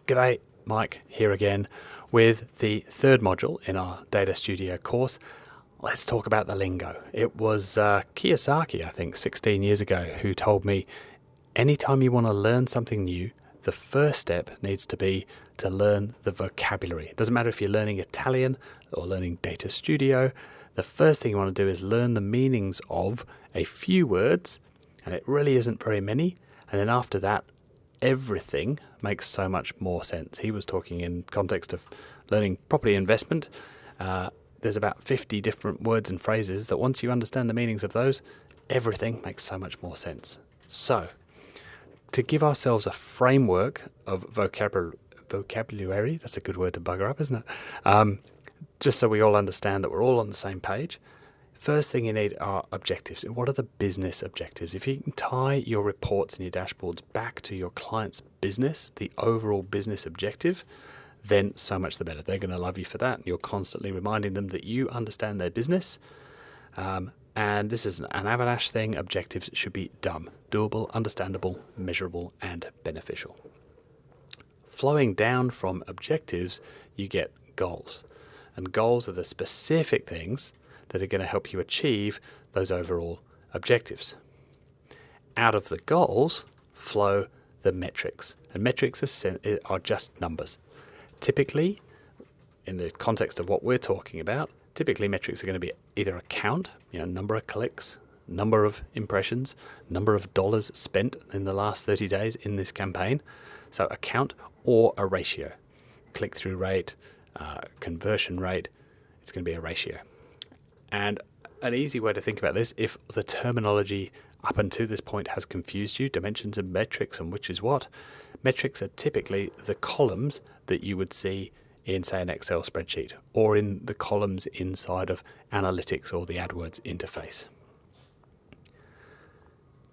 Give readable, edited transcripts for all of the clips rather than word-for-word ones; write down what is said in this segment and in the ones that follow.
G'day, Mike here again with the third module in our Data Studio course. Let's talk about the lingo. It was Kiyosaki, I think, 16 years ago, who told me anytime you want to learn something new, the first step needs to be to learn the vocabulary. It doesn't matter if you're learning Italian or learning Data Studio. The first thing you want to do is learn the meanings of a few words, and it really isn't very many. And then after that, everything makes so much more sense. He was talking in context of learning property investment. There's about 50 different words and phrases that once you understand the meanings of those, everything makes so much more sense. So, to give ourselves a framework of vocabulary, that's a good word to bugger up, isn't it? Just so we all understand that we're all on the same page. First thing you need are objectives. And what are the business objectives? If you can tie your reports and your dashboards back to your client's business, the overall business objective, then so much the better. They're going to love you for that. And you're constantly reminding them that you understand their business. And this is an Avanash thing. Objectives should be dumb, doable, understandable, measurable, and beneficial. Flowing down from objectives, you get goals. And goals are the specific things that are going to help you achieve those overall objectives. Out of the goals flow the metrics. And metrics are just numbers. Typically, in the context of what we're talking about, typically metrics are going to be either a count, number of clicks, number of impressions, number of dollars spent in the last 30 days in this campaign. So a count or a ratio. Click-through rate, conversion rate, it's going to be a ratio. And an easy way to think about this, if the terminology up until this point has confused you, dimensions and metrics and which is what, metrics are typically the columns that you would see in, say, an Excel spreadsheet or in the columns inside of Analytics or the AdWords interface.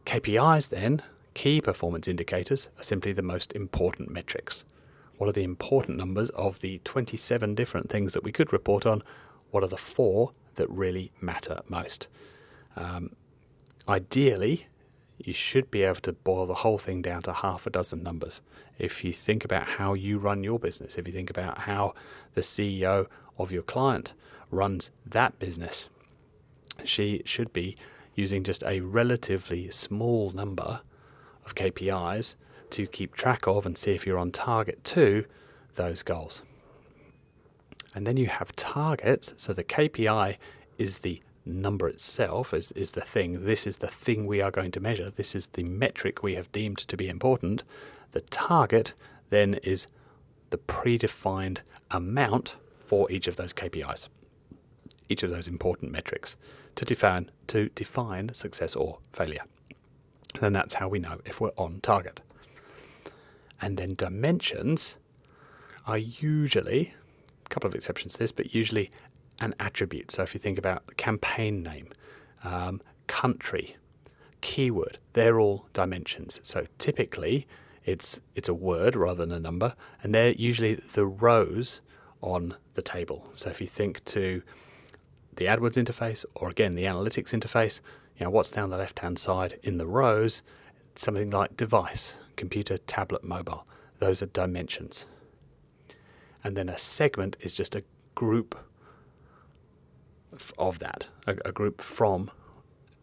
KPIs then, key performance indicators, are simply the most important metrics. What are the important numbers of the 27 different things that we could report on? What are the 4 that really matter most? Ideally, you should be able to boil the whole thing down to half a dozen numbers. If you think about how you run your business, if you think about how the CEO of your client runs that business, she should be using just a relatively small number of KPIs to keep track of and see if you're on target to those goals. And then you have targets. So the KPI is the number itself, is the thing. This is the thing we are going to measure. This is the metric we have deemed to be important. The target then is the predefined amount for each of those KPIs, each of those important metrics to define success or failure. And that's how we know if we're on target. And then dimensions are usually, a couple of exceptions to this, but usually an attribute. So if you think about campaign name, country, keyword, they're all dimensions. So typically it's a word rather than a number, and they're usually the rows on the table. So if you think to the AdWords interface or again the Analytics interface, what's down the left-hand side in the rows, something like device, computer, tablet, mobile. Those are dimensions. And then a segment is just a group of that, a group from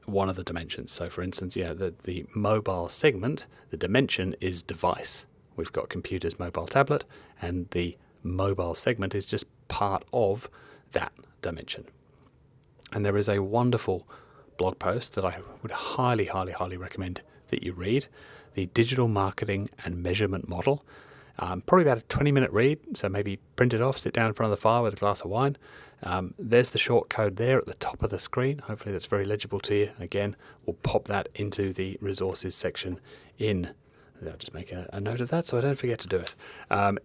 one of the dimensions. So for instance, the mobile segment, the dimension is device. We've got computers, mobile, tablet, and the mobile segment is just part of that dimension. And there is a wonderful blog post that I would highly, highly, highly recommend that you read, the Digital Marketing and Measurement Model. Probably about a 20-minute read, so maybe print it off, sit down in front of the fire with a glass of wine. There's the short code there at the top of the screen. Hopefully that's very legible to you. Again, we'll pop that into the resources section I'll just make a note of that so I don't forget to do it,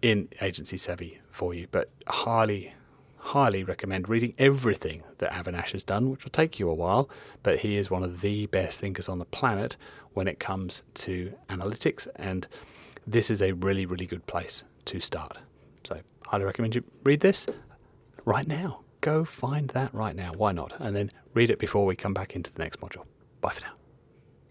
in Agency Savvy for you. But highly, highly recommend reading everything that Avanash has done, which will take you a while, but he is one of the best thinkers on the planet when it comes to analytics, and this is a really, really good place to start. So highly recommend you read this right now. Go find that right now. Why not? And then read it before we come back into the next module. Bye for now.